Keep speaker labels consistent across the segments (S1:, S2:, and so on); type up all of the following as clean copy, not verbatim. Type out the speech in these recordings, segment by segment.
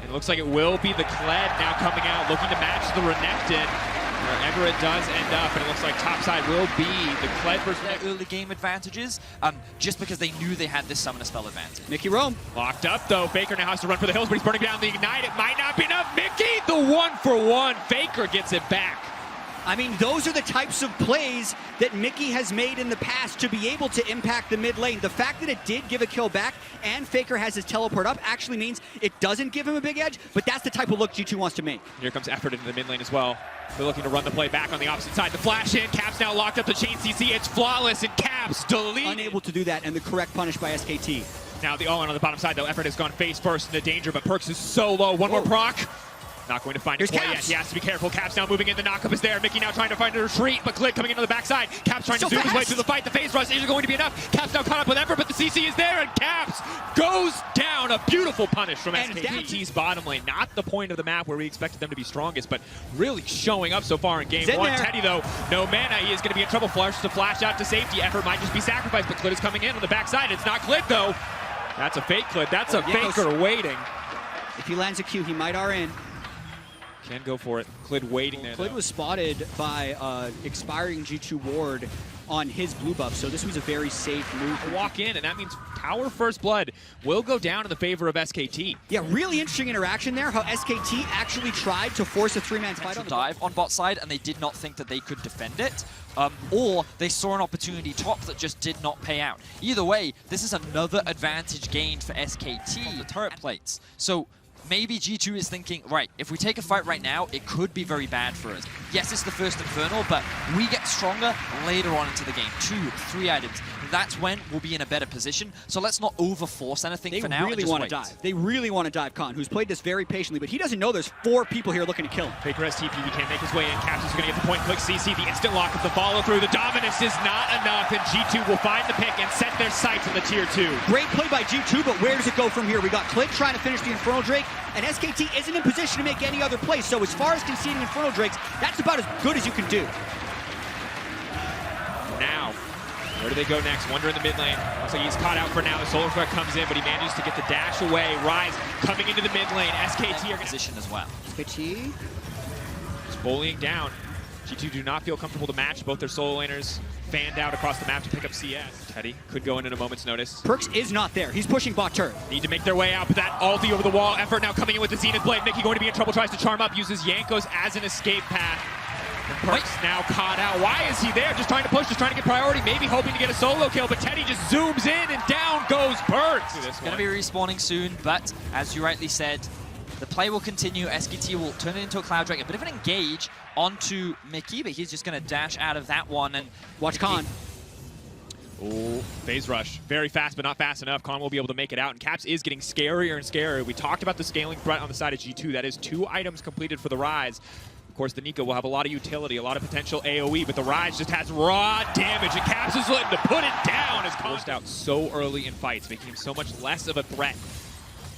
S1: It looks like it will be the Kled now coming out, looking to match the Renekton. Wherever it does end up, and it looks like topside will be the Kled versus
S2: their early game advantages, just because they knew they had this Summoner Spell advantage.
S1: Mickey Rome. Locked up though. Faker now has to run for the hills, but he's burning down the Ignite. It might not be enough. Mickey, the 1-for-1. Faker gets it back.
S3: I mean, those are the types of plays that Mickey has made in the past to be able to impact the mid lane. The fact that it did give a kill back and Faker has his teleport up actually means it doesn't give him a big edge, but that's the type of look G2 wants to make.
S1: Here comes effort into the mid lane as well. They're looking to run the play back on the opposite side. The flash in, Caps now locked up the chain CC. It's flawless, and Caps delete.
S3: Unable to do that, and the correct punish by SKT.
S1: Now the all-in on the bottom side, though. Effort has gone face first into danger, but Perks is so low. One more proc. Not going to find his way yet. He has to be careful. Caps now moving in. The knockup is there. Mickey now trying to find a retreat, but Glid coming into the backside. Caps trying to zoom his way through the fight. The phase rush isn't going to be enough. Caps now caught up with effort, but the CC is there, and Caps goes down. A beautiful punish from SKT's bottom lane. Not the point of the map where we expected them to be strongest, but really showing up so far in game one. Teddy, though, no mana. He is going to be in trouble. Flush to flash out to safety. Effort might just be sacrificed, but Glid is coming in on the backside. It's not Glid, though. That's a fake Glid. That's a Faker waiting.
S3: If he lands a Q, he might RN.
S1: Can go for it. Klid waiting there.
S3: Klid was spotted by expiring G2 ward on his blue buff, so this was a very safe move.
S1: Walk in, and that means Tower First Blood will go down in the favor of SKT.
S3: Yeah, really interesting interaction there, how SKT actually tried to force a three-man fight on the
S2: dive on bot side, and they did not think that they could defend it, or they saw an opportunity top that just did not pay out. Either way, this is another advantage gained for SKT on the turret plates. So maybe G2 is thinking, right, if we take a fight right now, it could be very bad for us. Yes, it's the first Infernal, but we get stronger later on into the game. 2, 3 items. That's when we'll be in a better position. So let's not overforce anything for now.
S3: They really want to dive. They really want to dive Khan, who's played this very patiently, but he doesn't know there's 4 people here looking to kill him.
S1: Faker has TP, he can't make his way in. Caps is going to get the point click CC, the instant lock of the follow through. The dominance is not enough, and G2 will find the pick and set their sights on the tier 2.
S3: Great play by G2, but where does it go from here? We got Klid trying to finish the Infernal Drake, and SKT isn't in position to make any other play. So as far as conceding Infernal Drakes, that's about as good as you can do.
S1: Now, where do they go next? Wonder in the mid lane. Looks like he's caught out for now. The Solar Threat comes in, but he manages to get the dash away. Rise coming into the mid lane. SKT are in
S2: position as well.
S3: SKT
S1: just bullying down. G2 do not feel comfortable to match. Both their solo laners fanned out across the map to pick up CS. Teddy could go in at a moment's notice.
S3: Perks is not there. He's pushing bot turret.
S1: Need to make their way out, but that ulti over the wall. Effort now coming in with the Zenith Blade. Mickey going to be in trouble, tries to charm up, uses Jankos as an escape path. And Perks now caught out. Why is he there? Just trying to push, just trying to get priority, maybe hoping to get a solo kill, but Teddy just zooms in and down goes Perks.
S2: It's going to be respawning soon, but as you rightly said, the play will continue. SKT will turn it into a Cloud Drake. A bit of an engage onto Mickey, but he's just going to dash out of that one. And
S3: watch Khan.
S1: Oh, phase rush. Very fast, but not fast enough. Khan will be able to make it out, and Caps is getting scarier and scarier. We talked about the scaling threat on the side of G2. That is 2 items completed for the Rise. Of course, the Nico will have a lot of utility, a lot of potential AoE, but the Rise just has raw damage, and Caps is looking to put it down as Khan's out so early in fights, making him so much less of a threat.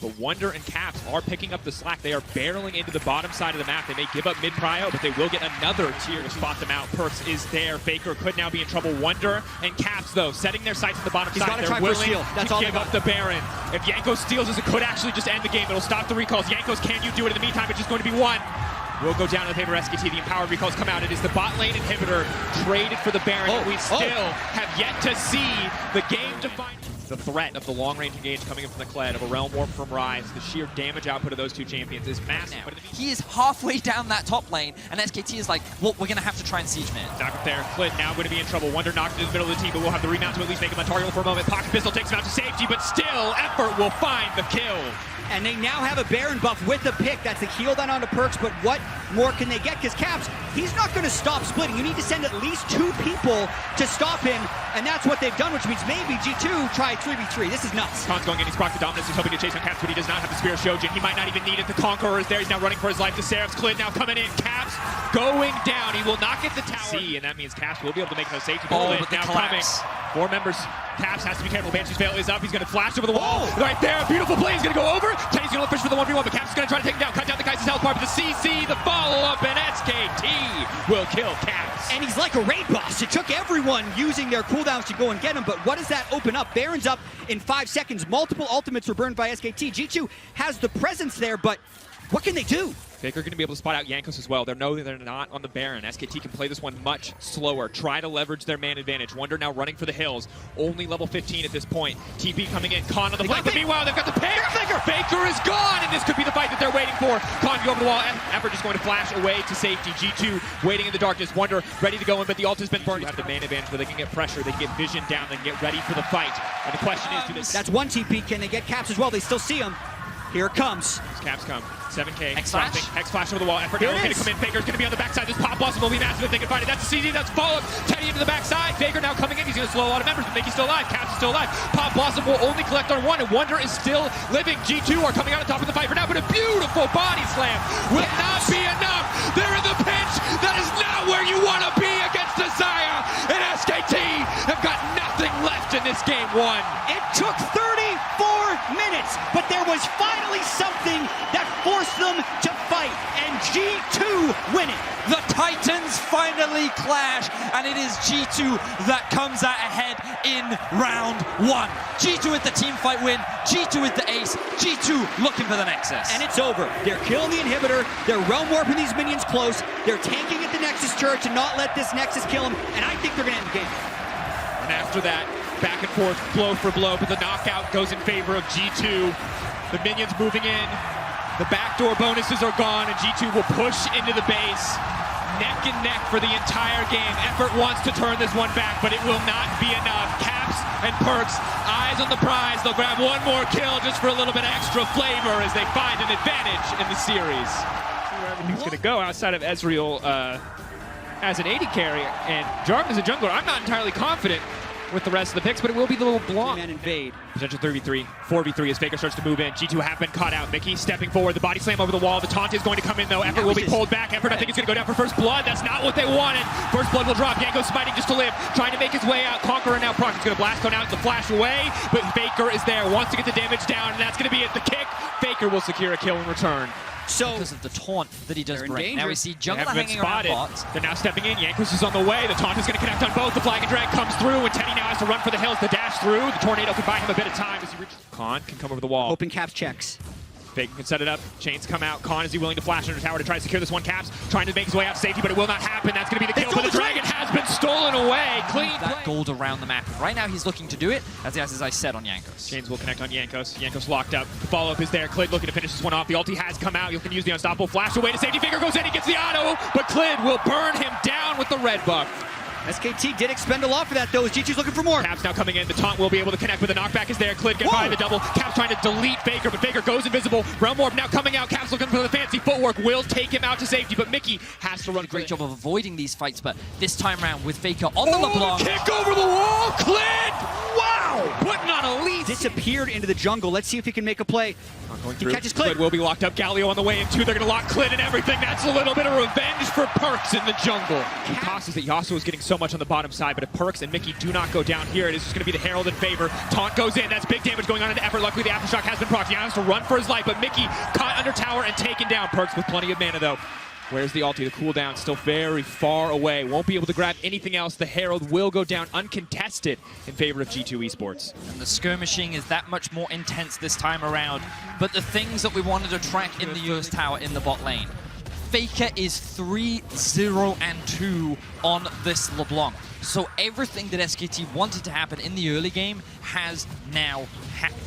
S1: But Wonder and Caps are picking up the slack. They are barreling into the bottom side of the map. They may give up mid-prio, but they will get another tier to spot them out. Perks is there. Faker could now be in trouble. Wonder and Caps, though, setting their sights on the bottom side. They're willing to give up the Baron. If Jankos steals this, it could actually just end the game. It'll stop the recalls. Jankos, can you do it? In the meantime, it's just going to be 1. Will go down in the favor of SKT. The empowered recalls come out. It is the bot lane inhibitor traded for the Baron. We still have yet to see the game define. The threat of the long-range engage coming in from the Kled, of a Realm Warp from Rise, the sheer damage output of those 2 champions is massive. But
S2: he is halfway down that top lane, and SKT is like, well, we're going to have to try and siege man.
S1: Knock up there. Kled now going to be in trouble. Wonder knocked into the middle of the team, but we'll have the remount to at least make him untargetable for a moment. Pocket Pistol takes him out to safety, but still, Effort will find the kill.
S3: And they now have a Baron buff with the pick. That's the heal down onto Perks, but what more can they get? Because Caps, he's not going to stop splitting. You need to send at least 2 people to stop him, and that's what they've done, which means maybe G2 try 3v3. This is nuts.
S1: Khan's going in, he's proc the dominance, he's hoping to chase on Caps, but he does not have the Spear of Shojin. He might not even need it. The Conqueror is there, he's now running for his life. The Seraph's Klid now coming in. Caps going down. He will not get the tower. And that means Caps will be able to make no safety.
S2: But
S1: now coming. 4 members. Caps has to be careful. Banshee's Veil is up. He's going to flash over the wall. Right there. Beautiful play. He's going to go over. Teddy's going to fish for the 1v1, but Caps is going to try to take him down. Cut down the Kaiser's health bar, but the CC, the follow-up, and SKT will kill, Caps.
S3: And he's like a raid boss. It took everyone using their cooldowns to go and get him, but what does that open up? Baron's up in 5 seconds. Multiple ultimates were burned by SKT. G2 has the presence there, but what can they do?
S1: Faker going to be able to spot out Jankos as well. They know they're not on the Baron. SKT can play this one much slower. Try to leverage their man advantage. Wonder now running for the hills. Only level 15 at this point. TP coming in. Con on the flank. But meanwhile, they've got the pick. Faker is gone, and this could be the fight that they're waiting for. Con go over the wall. Effort just going to flash away to safety. G2 waiting in the darkness. Wonder ready to go in, but the ult has been burned. You have the man advantage where they can get pressure. They can get vision down. They can get ready for the fight. And the question is, do they...
S3: That's one TP. Can they get Caps as well? They still see him. Here it comes.
S1: Caps come. 7K.
S2: X-Flash?
S1: X-Flash over the wall. Effort now going to come in. Faker's going to be on the backside. This pop blossom will be massive if they can find it. That's a CZ. That's follow-up. Teddy into the backside. Faker now coming in. He's going to slow a lot of members, but Mickey's still alive. Caps is still alive. Pop blossom will only collect on one, and Wonder is still living. G2 are coming out on top of the fight for now, but a beautiful body slam will not be enough. They're in the pinch. That is not where you want to be against Desire. And SKT have got nothing left in this game one.
S3: It took 34 minutes, but there was finally something that forced them to fight, and G2 win it.
S2: The Titans finally clash, and it is G2 that comes out ahead in round 1. G2 with the team fight win, G2 with the ace, G2 looking for the Nexus.
S3: And it's over. They're killing the inhibitor, they're realm warping these minions close, they're tanking at the Nexus turret to not let this Nexus kill them, and I think they're going to end the game.
S1: And after that, back and forth, blow for blow, but the knockout goes in favor of G2. The minions moving in. The backdoor bonuses are gone, and G2 will push into the base. Neck and neck for the entire game. Effort wants to turn this one back, but it will not be enough. Caps and Perks, eyes on the prize. They'll grab one more kill just for a little bit of extra flavor as they find an advantage in the series. See where everything's going to go outside of Ezreal as an AD carry, and Jarvan as a jungler. I'm not entirely confident with the rest of the picks, but it will be the little block.
S3: Man invade.
S1: Potential 3v3, 4v3 as Faker starts to move in. G2 have been caught out. Mickey stepping forward, the body slam over the wall. The taunt is going to come in though. Effort will be pulled back. Effort, I think, is going to go down for first blood. That's not what they wanted. First blood will drop. Yanko smiting just to live, trying to make his way out. Conqueror now proc. He's going to blast on out, the flash away, but Faker is there, wants to get the damage down, and that's going to be it. The kick. Faker will secure a kill in return.
S3: So
S2: because of the taunt that he does bring. Now we see Jungler hanging
S1: spotted.
S2: around bots.
S1: They're now stepping in. Jankos is on the way. The taunt is going to connect on both. The flag and drag comes through, and Teddy now has to run for the hills. The dash through. The tornado can buy him a bit of time as he reaches. Khan can come over the wall.
S3: Open Caps checks.
S1: Faker can set it up. Chains come out. Khan, is he willing to flash under tower to try to secure this one? Caps trying to make his way out to safety, but it will not happen. That's going to be the kill, but the dragon has been stolen away. Clean
S2: that
S1: play.
S2: Gold around the map. Right now he's looking to do it, as I said, on Jankos.
S1: Chains will connect on Jankos. Jankos locked up. The follow-up is there. Clid looking to finish this one off. The ulti has come out. You can use the unstoppable flash away to safety. Faker goes in. He gets the auto, but Clid will burn him down with the red buff.
S3: SKT did expend a lot for that, though, as G2's looking for more.
S1: Caps now coming in. The taunt will be able to connect, but the knockback is there. Clid get by the double. Caps trying to delete Faker, but Faker goes invisible. Realm Warp now coming out. Caps looking for the fancy footwork. Will take him out to safety, but Mickey has to run.
S2: Great job of avoiding these fights, but this time around with Faker on the LeBlanc.
S1: Kick over the wall. Clid! Wow! Putting on a lead.
S3: Disappeared into the jungle. Let's see if he can make a play. He catches Clid.
S1: Clid will be locked up. Galio on the way in too. They're going to lock Clid and everything. That's a little bit of revenge for Perks in the jungle. The cost is that Yasuo is getting so much on the bottom side, but if Perks and Mickey do not go down here, it is just going to be the Herald in favor. Taunt goes in. That's big damage going on into Effort. Luckily, the Aftershock has been procced. He has to run for his life, but Mickey caught under tower and taken down. Perks with plenty of mana, though. Where's the ulti? The cooldown still very far away. Won't be able to grab anything else. The Herald will go down uncontested in favor of G2 Esports.
S2: And the skirmishing is that much more intense this time around. But the things that we wanted to track in the US tower in the bot lane. Faker is 3-0-2 on this LeBlanc. So everything that SKT wanted to happen in the early game has now happened.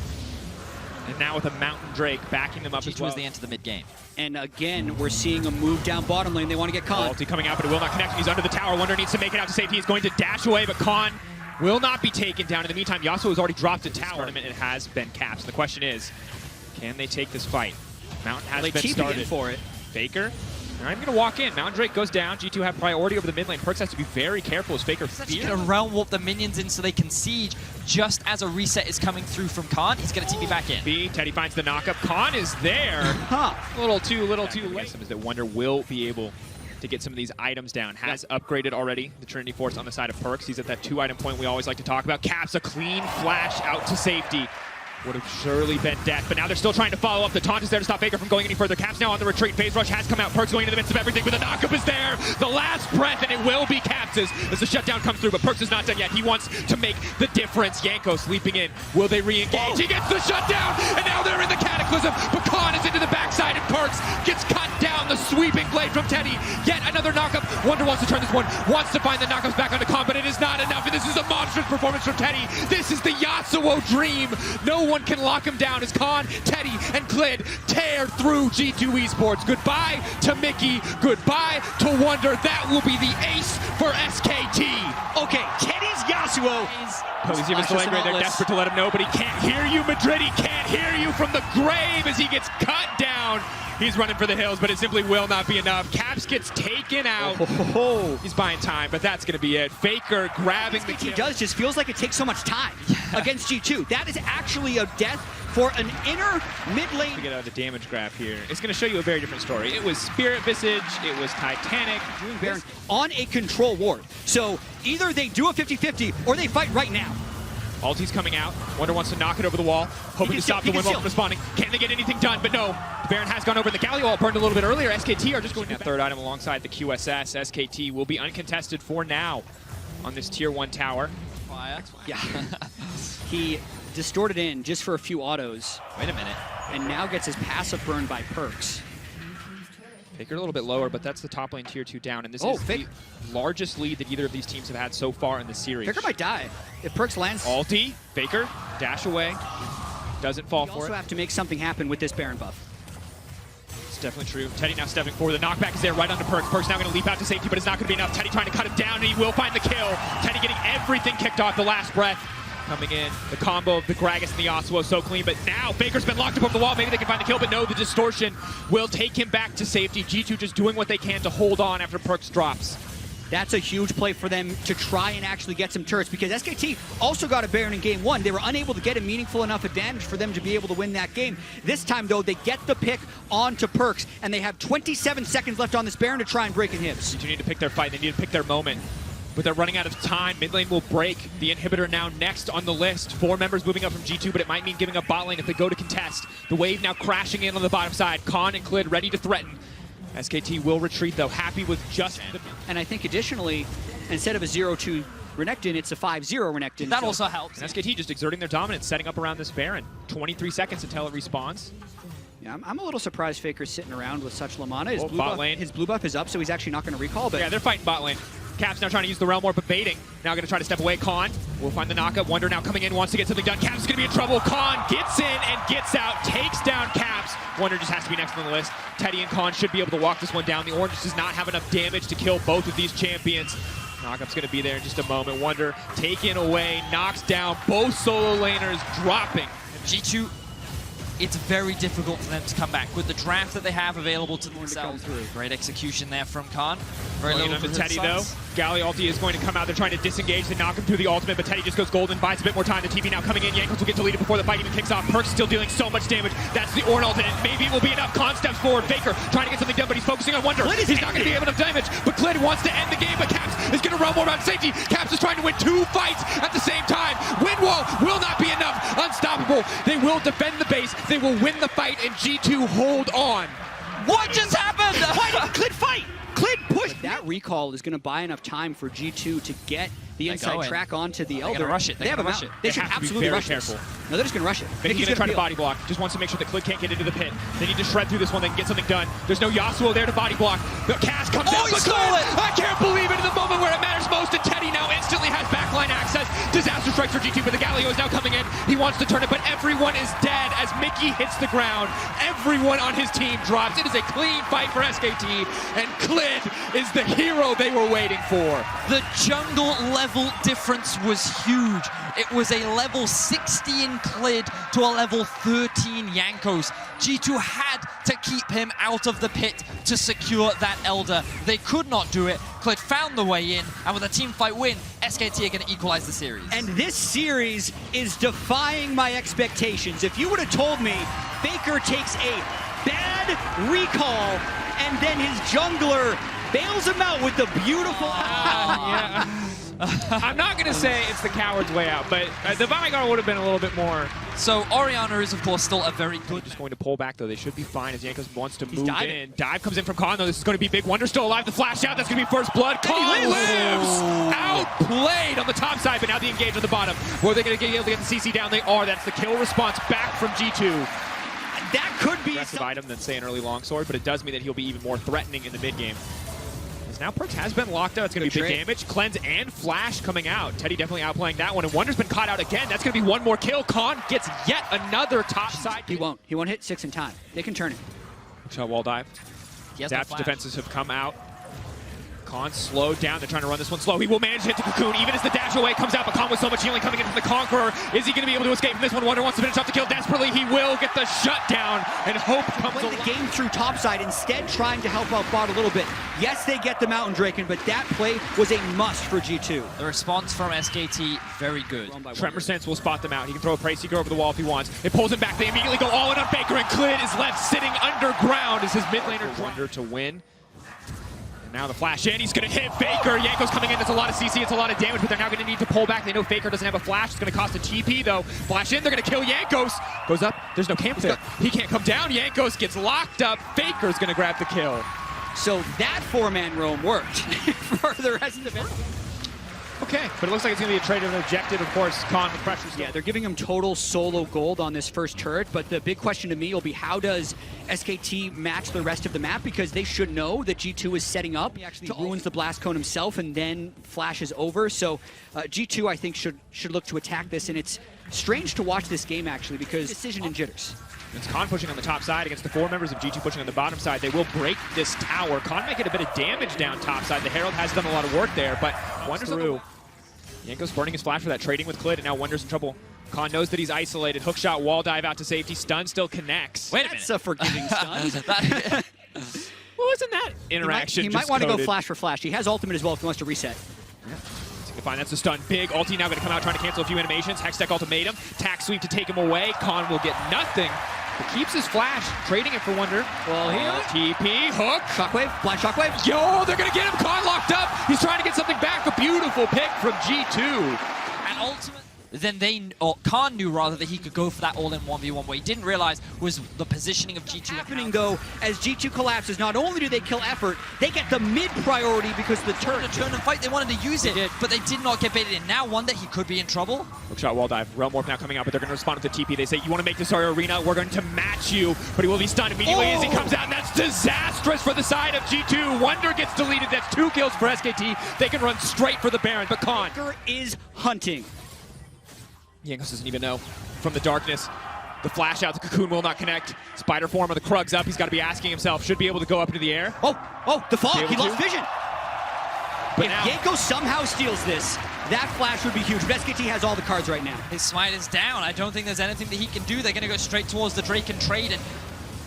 S1: And now with a Mountain Drake backing them up as well.
S2: G2 is the end of the mid-game.
S3: And again, we're seeing a move down bottom lane. They want to get Khan.
S1: Ulti coming out, but it will not connect. He's under the tower. Wonder needs to make it out to safety. He's going to dash away, but Khan will not be taken down. In the meantime, Yasuo has already dropped a tower. It has been Caps. The question is, can they take this fight? Mountain has been started.
S3: For it.
S1: Faker. They're not even going to walk in. Mountain Drake goes down. G2 have priority over the mid lane. Perks has to be very careful as Faker
S2: He's going to realm warp the minions in so they can siege just as a reset is coming through from Khan. He's going to TP back in.
S1: B, Teddy finds the knockup. Khan is there. A little too late. Is that Wonder will be able to get some of these items down. Has upgraded already the Trinity Force on the side of Perks. He's at that 2-item point we always like to talk about. Caps a clean flash out to safety. would have surely been death, but now they're still trying to follow up. The taunt is there to stop Faker from going any further. Caps now on the retreat. Phase Rush has come out. Perks going into the midst of everything, but the knockup is there. The last breath, and it will be Caps's as the shutdown comes through, but Perks is not done yet. He wants to make the difference. Yanko sleeping in. Will they re-engage? He gets the shutdown, and now they're in the Cataclysm. Pecan is into the backside, and Perks gets cut down. The sweeping blade from Teddy. Yet another knockup. Wonder wants to turn this one. Wants to find the knockups back onto Con, but it is not enough, and this is a monstrous performance from Teddy. This is the Yasuo dream. No one can lock him down as Con, Teddy, and Clid tear through G2 Esports. Goodbye to Mickey. Goodbye to Wonder. That will be the ace for SKT.
S3: Okay, Teddy's Yasuo.
S1: He's even still angry. They're desperate to let him know, but he can't hear you, Madrid. He can't hear you from the grave as he gets cut down. He's running for the hills, but it simply will not be enough. Caps gets taken out. He's buying time, but that's going to be it. Faker grabbing the kill.
S3: He does just feels like it takes so much time against G2. That is actually a death for an inner mid lane.
S1: To get out of the damage graph here, it's going to show you a very different story. It was Spirit Visage, it was Titanic.
S3: Doing Baron on a control ward. So either they do a 50-50 or they fight right now.
S1: Ulti's coming out. Wonder wants to knock it over the wall, hoping to stop the Windwall from responding. Can they get anything done? But no. The Baron has gone over. The Galio ult burned a little bit earlier. SKT are just going to that third item alongside the QSS. SKT will be uncontested for now on this tier 1 tower.
S3: Yeah. He distorted in just for a few autos.
S2: Wait a minute.
S3: And now gets his passive burned by Perks.
S1: Faker a little bit lower, but that's the top lane tier 2 down. And this is the largest lead that either of these teams have had so far in the series.
S3: Faker might die if Perks lands.
S1: Ulti, Faker, dash away. Doesn't fall for it.
S3: You also have to make something happen with this Baron buff.
S1: It's definitely true. Teddy now stepping forward. The knockback is there right onto Perks. Perks now going to leap out to safety, but it's not going to be enough. Teddy trying to cut him down, and he will find the kill. Teddy getting everything kicked off the last breath. Coming in, the combo of the Gragas and the Yasuo so clean, but now Faker's been locked up over the wall. Maybe they can find the kill, but no, the distortion will take him back to safety. G2 just doing what they can to hold on after Perks drops.
S3: That's a huge play for them to try and actually get some turrets, because SKT also got a Baron in game 1. They were unable to get a meaningful enough advantage for them to be able to win that game. This time, though, they get the pick onto Perks, and they have 27 seconds left on this Baron to try and break inhibs.
S1: G2 need to pick their fight. They need to pick their moment. But they're running out of time. Mid lane will break. The inhibitor now next on the list. 4 members moving up from G2, but it might mean giving up bot lane if they go to contest. The wave now crashing in on the bottom side. Con and Clid ready to threaten. SKT will retreat, though, happy with just the...
S3: And I think additionally, instead of a 0-2 Renekton, it's a 5-0 Renekton.
S2: That also helps.
S1: And SKT just exerting their dominance, setting up around this Baron. 23 seconds until it respawns.
S3: Yeah, I'm a little surprised Faker's sitting around with such Lamana. His blue buff is up, so he's actually not going to recall. But
S1: yeah, they're fighting bot lane. Caps now trying to use the Realm Warp, but baiting. Now going to try to step away. Con will find the knockup. Wonder now coming in, wants to get something done. Caps is going to be in trouble. Con gets in and gets out, takes down Caps. Wonder just has to be next on the list. Teddy and Con should be able to walk this one down. The Orange does not have enough damage to kill both of these champions. Knockup's going to be there in just a moment. Wonder taken away, knocks down both solo laners, dropping.
S2: G2, it's very difficult for them to come back with the draft that they have available to themselves. Great execution there from Khan. Very little
S1: to Teddy though. Gali ulti is going to come out. They're trying to disengage. They knock him through the ultimate, but Teddy just goes golden, buys a bit more time. The TP now coming in. Yankos will get deleted before the fight even kicks off. Perks still dealing so much damage. That's the Ornn ult, and maybe it will be enough. Con steps forward. Faker trying to get something done, but he's focusing on Wonder. He's not going to be able to damage, but Clid wants to end the game, but Caps is going to run more around safety. Caps is trying to win 2 fights at the same time. Windwall will not be enough. Unstoppable. They will defend the base. They will win the fight, and G2 hold on.
S2: What just happened?
S3: Why didn't Clid fight? Clid pushed. That recall is going to buy enough time for G2 to get the inside track onto the Elder.
S2: They're rush it.
S3: They have a rush it. They should absolutely rush this. No, they're just going to rush it.
S1: Mickey's going to try to body block. Just wants to make sure that Clid can't get into the pit. They need to shred through this one. They can get something done. There's no Yasuo there to body block. The cast comes out.
S2: He stole it!
S1: I can't believe it in the moment where it matters most. And Teddy now instantly has backline access. Disaster strikes for G2, but the Galio is now coming in. He wants to turn it, but everyone is dead as Mickey hits the ground. Everyone on his team drops. It is a clean fight for SKT, and Clid is the hero they were waiting for.
S2: The jungle level difference was huge. It was a level 16 Clid to a level 13 Yankos. G2 had to keep him out of the pit to secure that Elder. They could not do it. Clid found the way in, and with a team fight win, SKT are going to equalize the series.
S3: And this series is defying my expectations. If you would have told me Faker takes a bad recall and then his jungler bails him out with the beautiful...
S1: I'm not going to say it's the coward's way out, but the Vanguard would have been a little bit more.
S2: So Orianna is, of course, still a very good.
S1: Just going to pull back, though. They should be fine as Jankos wants to move
S3: diving.
S1: in. Dive comes in from Khan, though. This is going to be big. Wonder still alive. The flash out. That's going to be first blood. Khan lives! Outplayed on the top side, but now the engage on the bottom. Were they going to be able to get the CC down? They are. That's the kill response back from G2.
S3: That could be
S1: Aggressive item than, say, an early longsword, but it does mean that he'll be even more threatening in the mid game. As now Perks has been locked out. It's going to be big damage. Cleanse and Flash coming out. Teddy definitely outplaying that one, and Wonder's been caught out again. That's going to be one more kill. Khan gets yet another top side.
S3: He won't. He won't hit 6 in time. They can turn it.
S1: Shot wall dive. Zap's defenses have come out. Khan slowed down. They're trying to run this one slow. He will manage to hit the Cocoon, even as the dash away comes out, but Khan with so much healing coming in from the Conqueror. Is he going to be able to escape from this one? Wonder wants to finish off the kill desperately. He will get the shutdown, and Hope comes
S3: Play the game through topside, instead trying to help out bot a little bit. Yes, they get the Mountain Draken, but that play was a must for G2.
S2: The response from SKT, very good.
S1: Tremor Sense will spot them out. He can throw a Prey Seeker over the wall if he wants. It pulls him back. They immediately go all in on Faker, and Clid is left sitting underground as his mid laner Wonder to win. Now the flash in, he's going to hit Faker. Yanko's coming in, that's a lot of CC, it's a lot of damage, but they're now going to need to pull back. They know Faker doesn't have a flash, it's going to cost a TP though. Flash in, they're going to kill Yankos. Goes up, there's no camp there. He can't come down, Yankos gets locked up. Faker's going to grab the kill.
S3: So that 4-man roam worked for the rest of the match.
S1: Okay, but it looks like it's going to be a trade of an objective, of course. Khan with pressure.
S3: Yeah, they're giving him total solo gold on this first turret, but the big question to me will be how does SKT match the rest of the map, because they should know that G2 is setting up. He actually ruins the blast cone himself and then flashes over, so G2 I think should look to attack this, and it's strange to watch this game actually because decision and jitters.
S1: It's Khan pushing on the top side against the 4 members of G2 pushing on the bottom side. They will break this tower. Khan might get a bit of damage down top side. The Herald has done a lot of work there, but Wonder's through. Yanko's burning his flash for that, trading with Clid, and now Wonder's in trouble. Khan knows that he's isolated. Hookshot, wall dive out to safety. Stun still connects.
S2: Wait a minute.
S3: That's a forgiving stun.
S1: Well, isn't that interaction
S3: He might want to go flash for flash. He has ultimate as well if he wants to reset.
S1: Yeah. Fine, that's the stun. Big ulti now going to come out trying to cancel a few animations. Hextech ultimatum. Tack sweep to take him away. Khan will get nothing. But keeps his flash, trading it for Wonder. Well, here. TP, hook.
S3: Shockwave, blind shockwave.
S1: Yo, they're going to get him. Khan locked up. He's trying to get something back. A beautiful pick from G2.
S2: And ultimately, then Khan knew rather that he could go for that all-in 1v1. What he didn't realize was the positioning of G2.
S3: Happening though, as G2 collapses, not only do they kill effort, they get the mid priority because the turn
S2: and fight, they wanted to use it, but they did not get baited in. Now Wonder, he could be in trouble.
S1: Hookshot, wall dive. Realm Warp now coming out, but they're going to respond with the TP. They say, you want to make this our arena? We're going to match you, but he will be stunned immediately as he comes out, and that's disastrous for the side of G2. Wonder gets deleted. That's 2 kills for SKT. They can run straight for the Baron, but Khan
S3: is hunting.
S1: Yankos doesn't even know. From the darkness, the flash out, the Cocoon will not connect. Spider form of the Krug's up. He's got to be asking himself, should be able to go up into the air.
S3: Oh, the fog, he lost vision.
S1: But
S3: if
S1: now,
S3: Yanko somehow steals this, that flash would be huge. But SKT has all the cards right now.
S2: His smite is down. I don't think there's anything that he can do. They're going to go straight towards the Drake and trade, and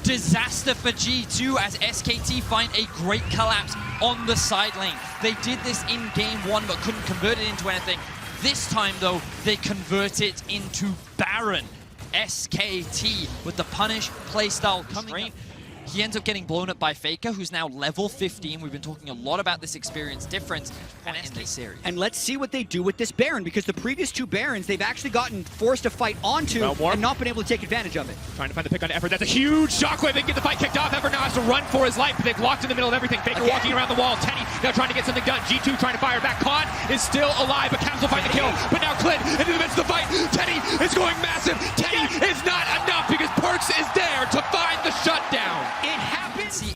S2: disaster for G2 as SKT find a great collapse on the side lane. They did this in game 1 but couldn't convert it into anything. This time, though, they convert it into Baron. SKT with the punish playstyle coming. He ends up getting blown up by Faker, who's now level 15. We've been talking a lot about this experience difference in this series.
S3: And let's see what they do with this Baron, because the previous 2 Barons, they've actually gotten forced to fight onto and not been able to take advantage of it.
S1: Trying to find the pick on Effort. That's a huge shockwave. They can get the fight kicked off. Effort now has to run for his life, but they've locked in the middle of everything. Faker walking around the wall. Teddy now trying to get something done. G2 trying to fire back. Khan is still alive, but Caps will find the kill. But now Clid into the midst of the fight. Teddy is going massive. Teddy is not enough because Perks is there to find the shutdown.